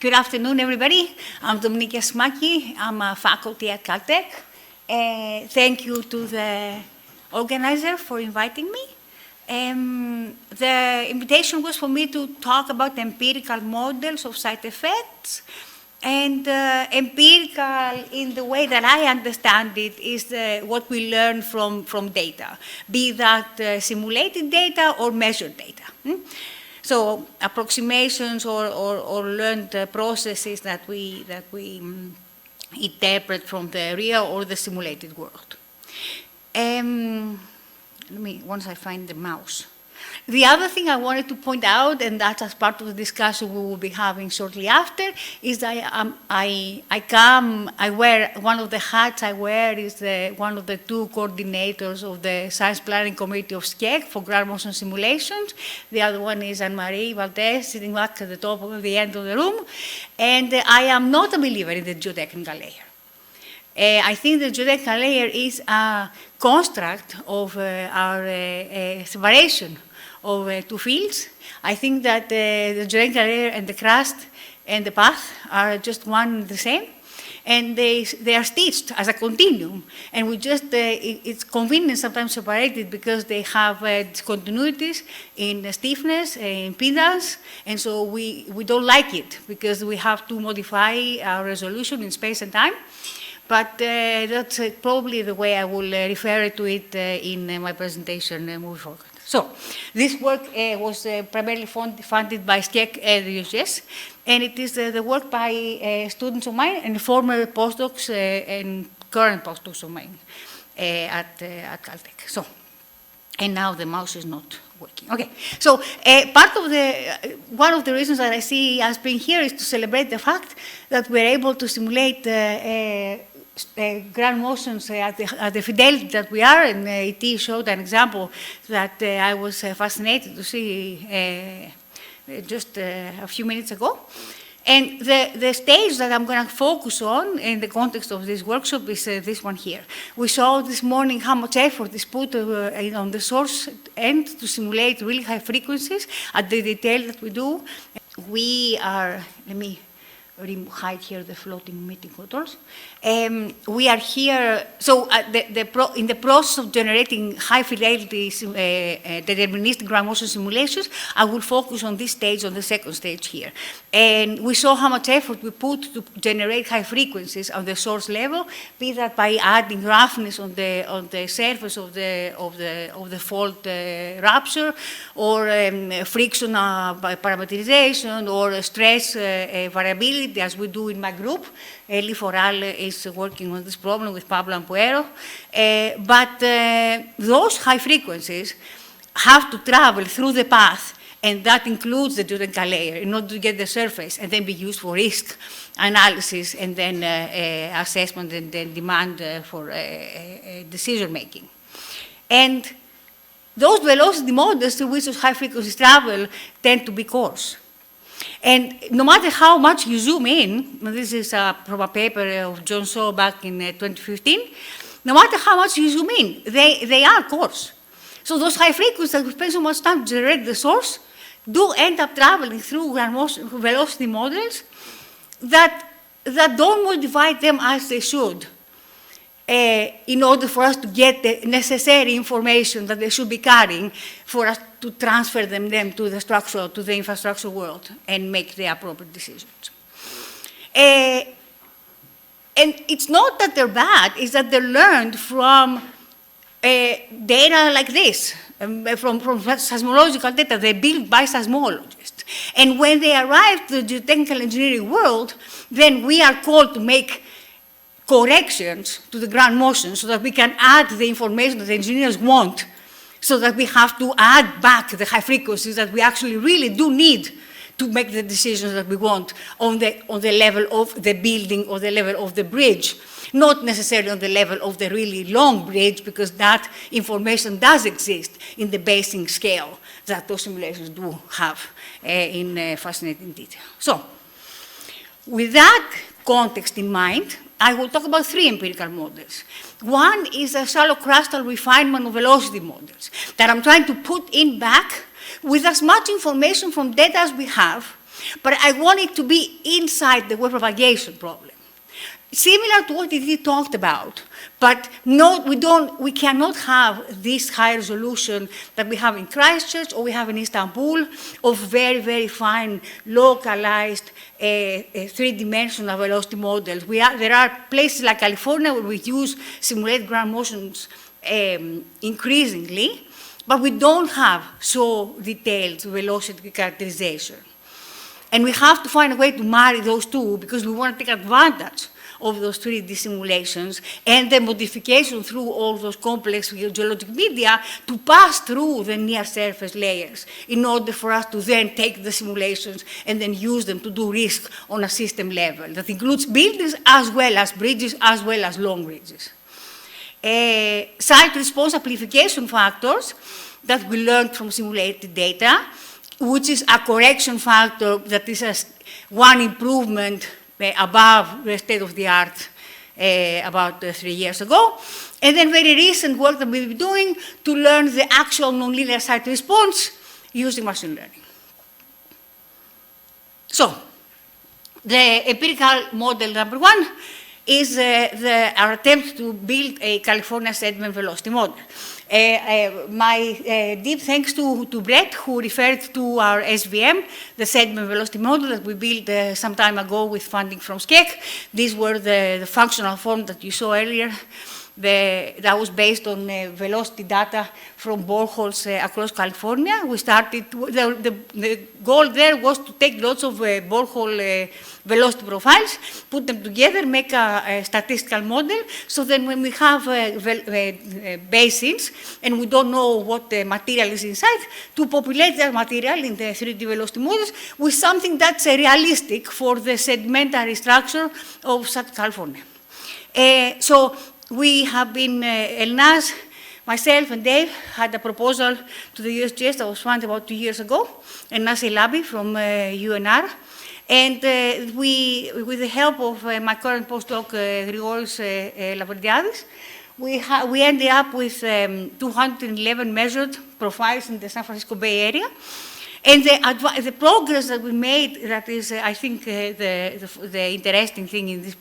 Good afternoon, everybody. I'm Domniki Asimaki. I'm a faculty at Caltech. Thank you to the organizer for inviting me. The invitation was for me to talk about empirical models of side effects. And empirical, in the way that I understand it, is what we learn from data, be that simulated data or measured data. So approximations or learned processes that we interpret from the real or the simulated world. Once I find the mouse. The other thing I wanted to point out, and that's as part of the discussion we will be having shortly after, is that I wear, one of the hats I wear is one of the two coordinators of the Science Planning Committee of SCEC for ground motion simulations. The other one is Anne-Marie Valdez, sitting back at the top of the end of the room. And I am not a believer in the geotechnical layer. I think the geotechnical layer is a construct of our separation of two fields. I think that the geotechnical layer and the crust and the path are just one and the same. And they are stitched as a continuum. And we just, it's convenient sometimes separated because they have discontinuities in stiffness, impedance. And so we don't like it because we have to modify our resolution in space and time. But that's probably the way I will refer to it in my presentation moving forward. So this work was primarily funded by SCEC and the UCS, and it is the work by students of mine and former postdocs and current postdocs of mine at Caltech. So, and now the mouse is not working. Okay, so one of the reasons that I see us being here is to celebrate the fact that we're able to simulate ground motions at the fidelity that we are, and E.T. showed an example that I was fascinated to see just a few minutes ago. And the stage that I'm going to focus on in the context of this workshop is this one here. We saw this morning how much effort is put on the source end to simulate really high frequencies at the detail that we do. We are, let me hide here the floating meeting controls. We are here, so in the process of generating high fidelity deterministic ground motion simulations, I will focus on this stage, on the second stage here. And we saw how much effort we put to generate high frequencies on the source level, be that by adding roughness on the surface of the fault rupture, or friction parameterization, or stress variability, as we do in my group. Eli Foral is working on this problem with Pablo Ampuero. But those high frequencies have to travel through the path, and that includes the geotechnical layer in order to get the surface and then be used for risk analysis and then assessment and then demand for decision making. And those velocity models to which those high frequencies travel tend to be coarse. And no matter how much you zoom in, this is from a paper of John Shaw back in 2015, no matter how much you zoom in, they are coarse. So those high frequencies that we spend so much time to generate the source do end up traveling through velocity models that don't modify them as they should in order for us to get the necessary information that they should be carrying for us to transfer them to the structural, to the infrastructure world and make the appropriate decisions. And it's not that they're bad, it's that they're learned from data like this, from seismological data. They're built by seismologists. And when they arrive to the geotechnical engineering world, then we are called to make corrections to the ground motion so that we can add the information that the engineers want, so that we have to add back the high frequencies that we actually really do need to make the decisions that we want on the level of the building or the level of the bridge, not necessarily on the level of the really long bridge, because that information does exist in the basing scale that those simulations do have in fascinating detail. So, with that context in mind, I will talk about three empirical models. One is a shallow crustal refinement of velocity models that I'm trying to put in back with as much information from data as we have But I want it to be inside the wave propagation problem. Similar to what it talked about, but we cannot have this high resolution that we have in Christchurch or we have in Istanbul of very, very fine, localized, three-dimensional velocity models. There are places like California where we use simulated ground motions increasingly, but we don't have so detailed velocity characterization. And we have to find a way to marry those two because we want to take advantage of those 3D simulations and the modification through all those complex geologic media to pass through the near surface layers in order for us to then take the simulations and then use them to do risk on a system level. That includes buildings as well as bridges, as well as long bridges. Site response amplification factors that we learned from simulated data, which is a correction factor that is one improvement above the state of the art about 3 years ago. And then very recent work that we've been doing to learn the actual nonlinear site response using machine learning. So, the empirical model number one is our attempt to build a California sediment velocity model. My deep thanks to Brett, who referred to our SVM, the sediment velocity model that we built some time ago with funding from SCEC. These were the functional form that you saw earlier. That was based on velocity data from boreholes across California. We started, the goal there was to take lots of borehole velocity profiles, put them together, make a statistical model, so then when we have basins and we don't know what the material is inside, to populate that material in the 3D velocity models with something that's realistic for the sedimentary structure of Southern California. So we have been, Elnaz, myself and Dave had a proposal to the USGS that was funded about 2 years ago, Elnaz Elabi from UNR. And with the help of my current postdoc, Grigoris Lavridiadis, we ended up with 211 measured profiles in the San Francisco Bay Area. And the progress that we made, that is, I think, the interesting thing in this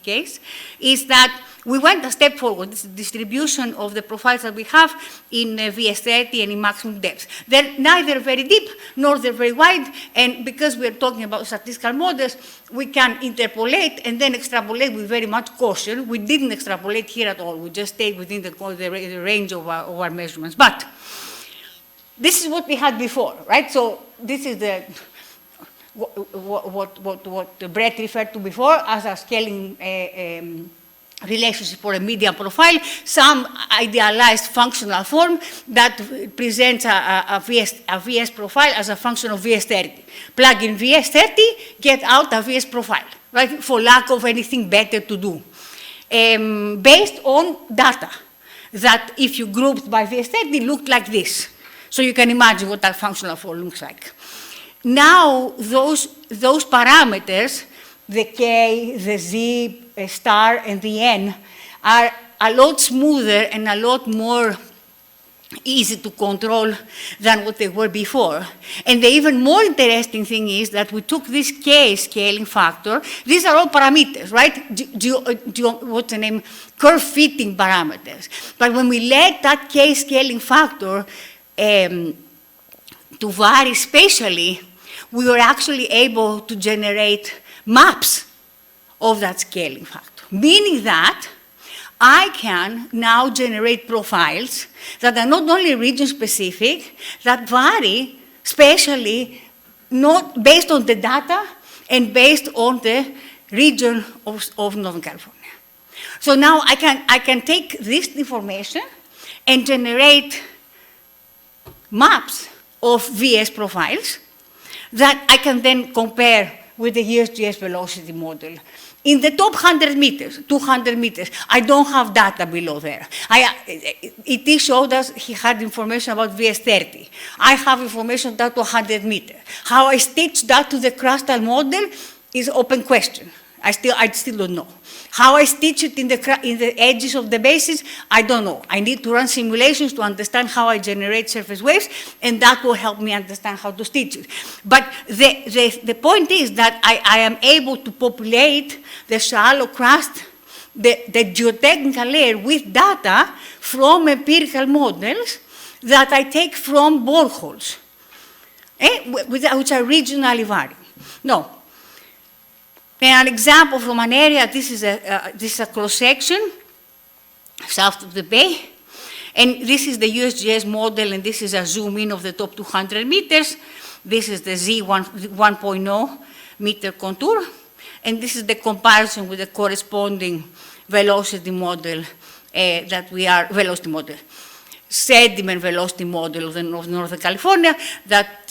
case, is that we went a step forward. This distribution of the profiles that we have in VS30 and in maximum depth. They're neither very deep nor they're very wide, and because we're talking about statistical models, we can interpolate and then extrapolate with very much caution. We didn't extrapolate here at all. We just stayed within the range of our measurements. But this is what we had before, right? So this is what Brett referred to before as a scaling relationship for a median profile, some idealized functional form that presents a VS profile as a function of VS30. Plug in VS30, get out a VS profile, right? For lack of anything better to do. Based on data that, if you grouped by VS30, looked like this. So you can imagine what that functional form looks like. Now, those parameters, the K, the Z, star, and the N, are a lot smoother and a lot more easy to control than what they were before. And the even more interesting thing is that we took this K scaling factor. These are all parameters, right? What's the name? Curve fitting parameters. But when we let that K scaling factor to vary spatially, we were actually able to generate maps of that scaling factor, meaning that I can now generate profiles that are not only region-specific, that vary spatially, not based on the data and based on the region of Northern California. So now I can take this information and generate maps of VS profiles that I can then compare with the USGS velocity model. In the top 100 meters, 200 meters, I don't have data below there. ET showed us he had information about VS30. I have information down to 100 meters. How I stitch that to the crustal model is open question. I still don't know. How I stitch it in the edges of the bases, I don't know. I need to run simulations to understand how I generate surface waves, and that will help me understand how to stitch it. But the point is that I am able to populate the shallow crust, the geotechnical layer with data from empirical models that I take from boreholes, which are regionally varying. Now, an example from an area, this is a cross-section south of the bay, and this is the USGS model, and this is a zoom in of the top 200 meters. This is the Z1.0 meter contour, and this is the comparison with the corresponding velocity model velocity model, sediment velocity model of Northern California that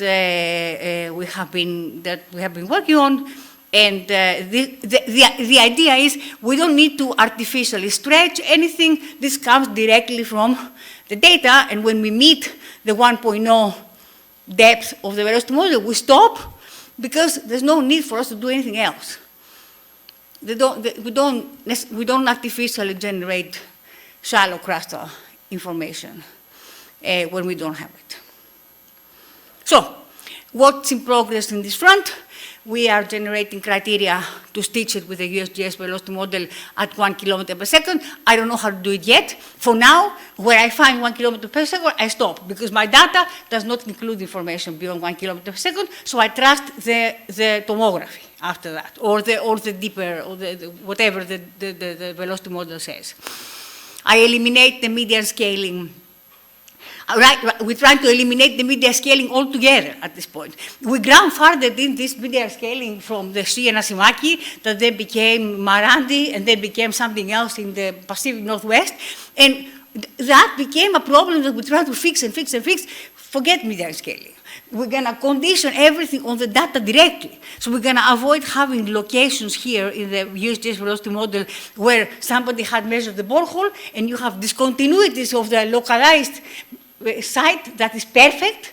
we have been working on. And the idea is we don't need to artificially stretch anything. This comes directly from the data, and when we meet the 1.0 depth of the velocity model, we stop because there's no need for us to do anything else. We don't artificially generate shallow crustal information when we don't have it. So, what's in progress in this front? We are generating criteria to stitch it with the USGS velocity model at 1 kilometer per second. I don't know how to do it yet. For now, where I find 1 kilometer per second, I stop, because my data does not include information beyond 1 kilometer per second, so I trust the tomography after that, or the deeper, or whatever the velocity model says. I eliminate the median scaling. Right, we're trying to eliminate the media scaling altogether at this point. We grandfathered in this media scaling from the sea and Asimaki, that then became Marandi, and then became something else in the Pacific Northwest. And that became a problem that we try to fix and fix and fix. Forget media scaling. We're going to condition everything on the data directly. So we're going to avoid having locations here in the USGS velocity model where somebody had measured the borehole, and you have discontinuities of the localized site that is perfect,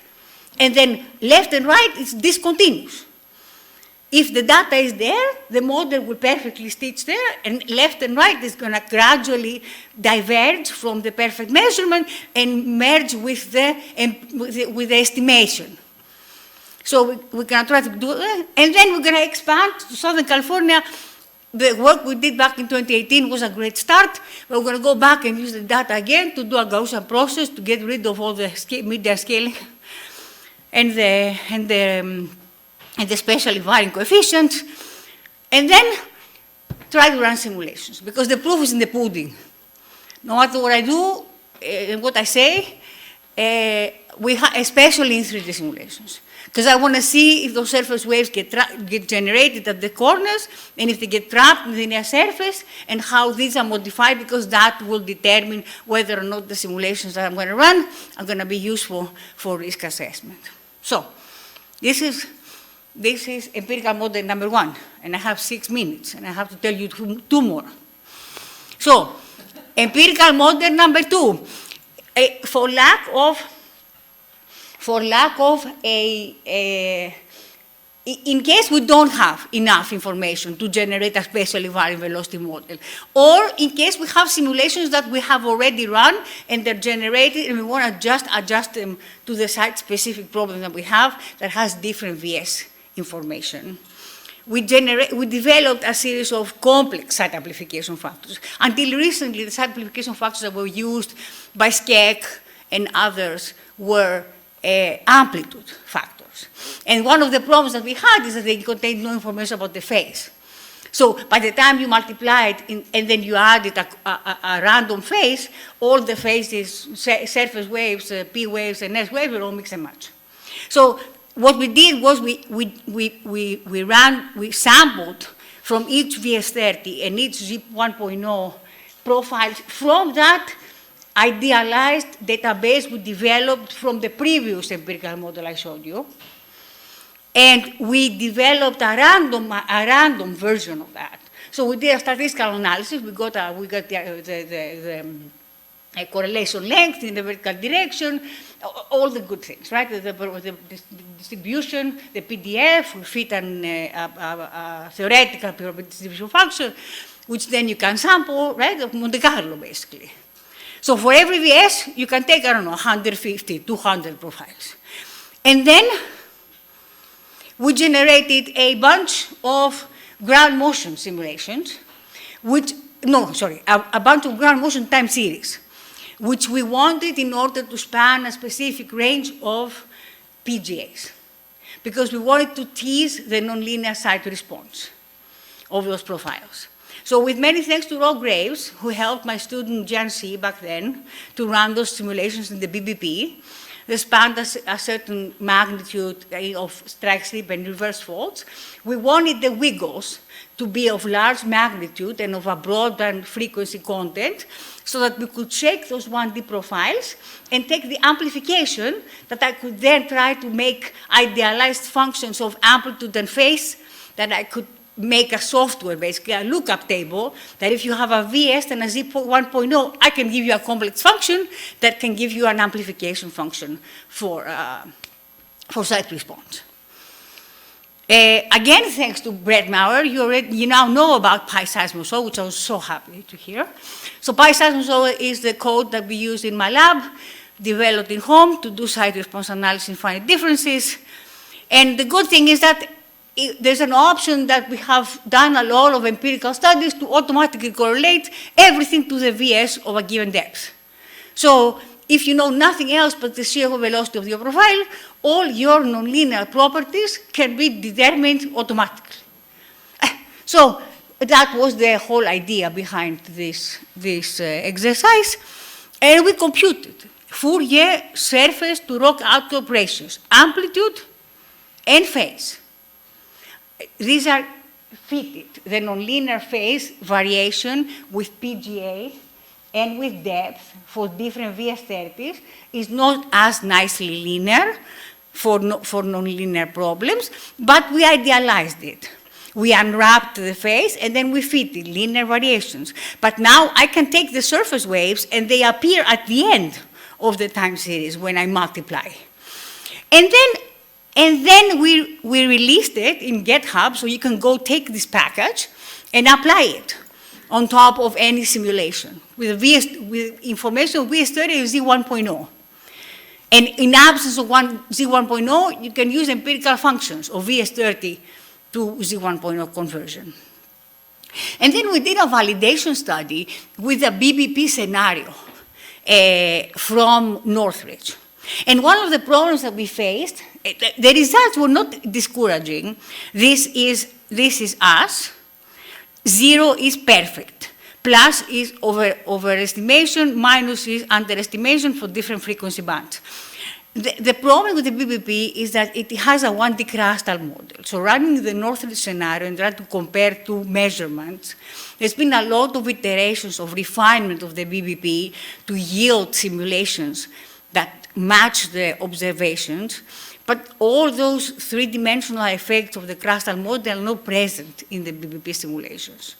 and then left and right is discontinuous. If the data is there, the model will perfectly stitch there, and left and right is going to gradually diverge from the perfect measurement and merge with the estimation. So we're going to try to do that, and then we're going to expand to Southern California. The work we did back in 2018 was a great start. We're going to go back and use the data again to do a Gaussian process to get rid of all the media scaling and the spatially varying coefficients, and then try to run simulations, because the proof is in the pudding. No matter what I do and what I say, especially in 3D simulations. Because I want to see if those surface waves get generated at the corners, and if they get trapped in the near surface, and how these are modified, because that will determine whether or not the simulations that I'm going to run are going to be useful for risk assessment. So, this is empirical model number 1, and I have 6 minutes, and I have to tell you 2 more. So, empirical model number 2, for lack of in case we don't have enough information to generate a spatially varying velocity model, or in case we have simulations that we have already run and they're generated and we want to just adjust them to the site-specific problem that we have that has different VS information. We developed a series of complex site amplification factors. Until recently, the site amplification factors that were used by SCEC and others were amplitude factors. And one of the problems that we had is that they contained no information about the phase. So by the time you multiply it and then you added a random phase, all the phases, surface waves, P waves, and S waves, will all mix and match. So what we did was we sampled from each VS30 and each ZIP 1.0 profiles. From that idealized database we developed from the previous empirical model I showed you. And we developed a random version of that. So we did a statistical analysis. We got the correlation length in the vertical direction, all the good things, right? The distribution, the PDF, we fit a theoretical probability distribution function, which then you can sample, right, of Monte Carlo, basically. So for every VS, you can take, I don't know, 150, 200 profiles. And then we generated a bunch of ground motion simulations, a bunch of ground motion time series, which we wanted in order to span a specific range of PGAs, because we wanted to tease the nonlinear side response of those profiles. So with many thanks to Rob Graves, who helped my student Jan C. back then to run those simulations in the BBP, they spanned a certain magnitude of strike slip and reverse faults. We wanted the wiggles to be of large magnitude and of a broadband frequency content so that we could shake those 1D profiles and take the amplification that I could then try to make idealized functions of amplitude and phase that I could make a software, basically a lookup table, that if you have a VS and a Z 1.0, I can give you a complex function that can give you an amplification function for site response. Again, thanks to Brett Maurer, you now know about PySeismoSo, which I was so happy to hear. So PySeismoSo is the code that we use in my lab, developed in home to do site response analysis in finite differences. And the good thing is that there's an option that we have done a lot of empirical studies to automatically correlate everything to the VS of a given depth. So if you know nothing else but the shear velocity of your profile, all your nonlinear properties can be determined automatically. So that was the whole idea behind this exercise. And we computed Fourier surface to rock outcrop ratios, amplitude and phase. These are fitted, the nonlinear phase variation with PGA and with depth for different VS30s is not as nicely linear for nonlinear problems, but we idealized it. We unwrapped the phase and then we fitted linear variations. But now I can take the surface waves and they appear at the end of the time series when I multiply. And then we released it in GitHub, so you can go take this package and apply it on top of any simulation with information of VS30 and Z1.0. And in absence of Z1.0, you can use empirical functions of VS30 to Z1.0 conversion. And then we did a validation study with a BBP scenario from Northridge. And one of the problems that we faced, the results were not discouraging. This is us. 0 is perfect. Plus is overestimation, minus is underestimation for different frequency bands. The problem with the BBP is that it has a 1D crustal model. So running the Northridge scenario and trying to compare two measurements, there's been a lot of iterations of refinement of the BBP to yield simulations that match the observations, but all those three-dimensional effects of the crustal model are not present in the BBP simulations.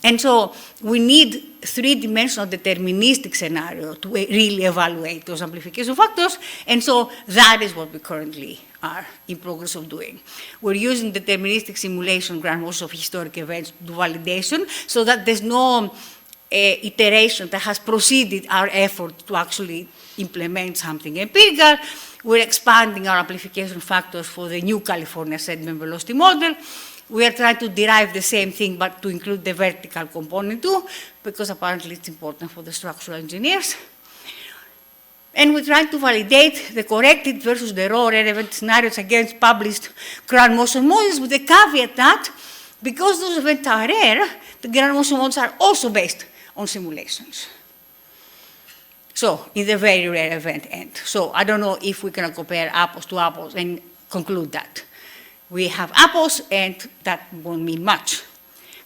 And so we need three-dimensional deterministic scenario to really evaluate those amplification factors, and so that is what we currently are in progress of doing. We're using deterministic simulation ground motion of historic events to do validation, so that there's no iteration that has preceded our effort to actually implement something empirical. We're expanding our amplification factors for the new California sediment velocity model. We are trying to derive the same thing, but to include the vertical component too, because apparently it's important for the structural engineers. And we're trying to validate the corrected versus the raw rare event scenarios against published ground motion models, with the caveat that because those events are rare, the ground motion models are also based on simulations. So, in the very rare event end. So, I don't know if we can compare apples to apples and conclude that. We have apples, and that won't mean much.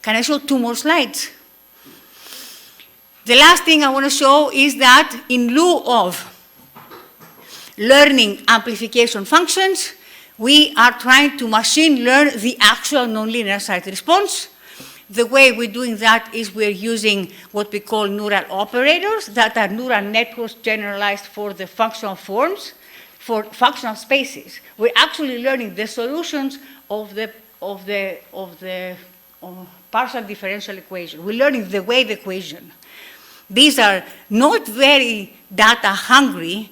Can I show 2 more slides? The last thing I want to show is that in lieu of learning amplification functions, we are trying to machine learn the actual nonlinear site response The way we're doing that is we're using what we call neural operators, that are neural networks generalized for the functional forms, for functional spaces. We're actually learning the solutions of the partial differential equation. We're learning the wave equation. These are not very data hungry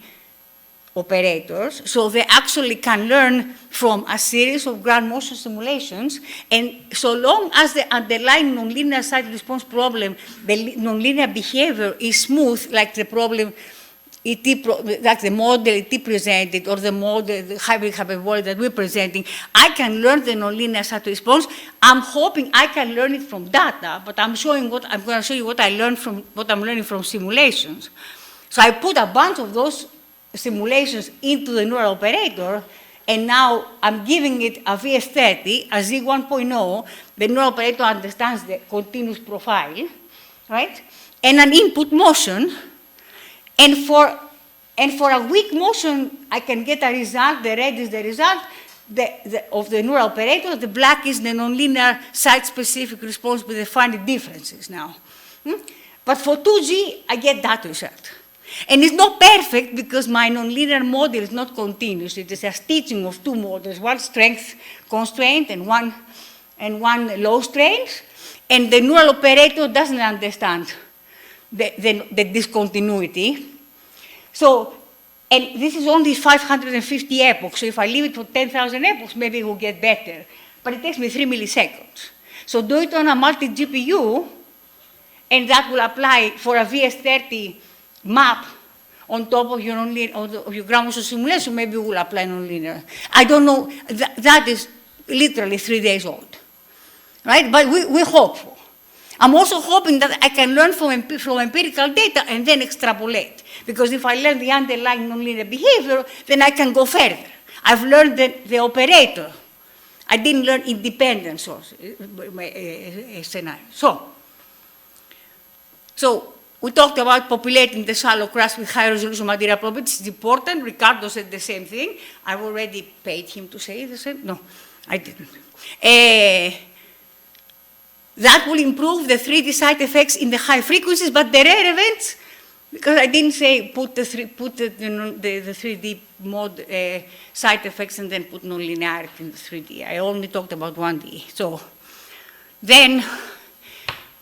operators, so they actually can learn from a series of ground motion simulations, and so long as the underlying nonlinear site response problem, the nonlinear behavior is smooth, like the problem like the model it presented, or the model, the hybrid hyperbolic that we're presenting, I can learn the nonlinear site response. I'm hoping I can learn it from data, but I'm going to show you what I'm learning from simulations. So I put a bunch of those simulations into the neural operator, and now I'm giving it a VS30, a Z1.0. The neural operator understands the continuous profile, right? And an input motion. And for a weak motion, I can get a result. The red is the result of the neural operator. The black is the nonlinear site-specific response with the finite differences now. But for 2G, I get that result. And it's not perfect because my nonlinear model is not continuous. It is a stitching of two models, one strength constraint and one low strength. And the neural operator doesn't understand the discontinuity. So, and this is only 550 epochs. So if I leave it for 10,000 epochs, maybe it will get better. But it takes me 3 milliseconds. So do it on a multi-GPU, and that will apply for a VS30 map on top of your ground motion simulation. Maybe we'll apply nonlinear. I don't know. That is literally 3 days old, right? But we're hopeful. I'm also hoping that I can learn from empirical data and then extrapolate. Because if I learn the underlying nonlinear behavior, then I can go further. I've learned the operator. I didn't learn independent source scenario. So we talked about populating the shallow crust with high resolution material properties. It's important. Ricardo said the same thing. I've already paid him to say the same. No, I didn't. That will improve the 3D side effects in the high frequencies, but the rare events, because I didn't say put the 3D mode side effects and then put nonlinearity in the 3D. I only talked about 1D. So then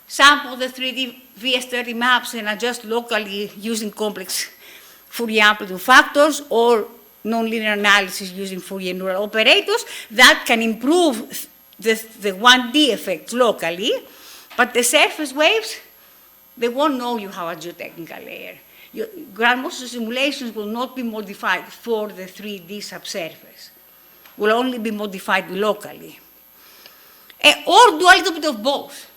sample the 3D VS30 maps and adjust locally using complex Fourier amplitude factors or nonlinear analysis using Fourier neural operators. That can improve the 1D effects locally, but the surface waves, they won't know you have a geotechnical layer. Your ground motion simulations will not be modified for the 3D subsurface. Will only be modified locally. Or do a little bit of both.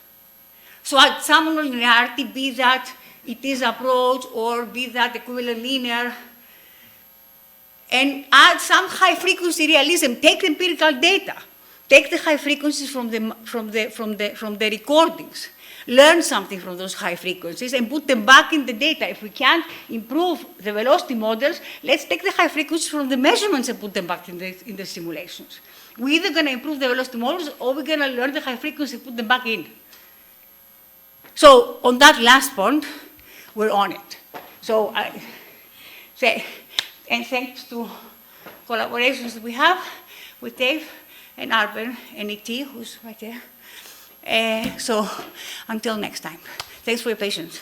So at some nonlinearity, be that it is approach or be that equivalent linear, and add some high frequency realism, take the empirical data. Take the high frequencies from the recordings, learn something from those high frequencies, and put them back in the data. If we can't improve the velocity models, let's take the high frequencies from the measurements and put them back in the simulations. We're either going to improve the velocity models, or we're going to learn the high frequency and put them back in. So on that last point, we're on it. So I say, and thanks to collaborations that we have with Dave, and Arben, and E.T., who's right there. So until next time, thanks for your patience.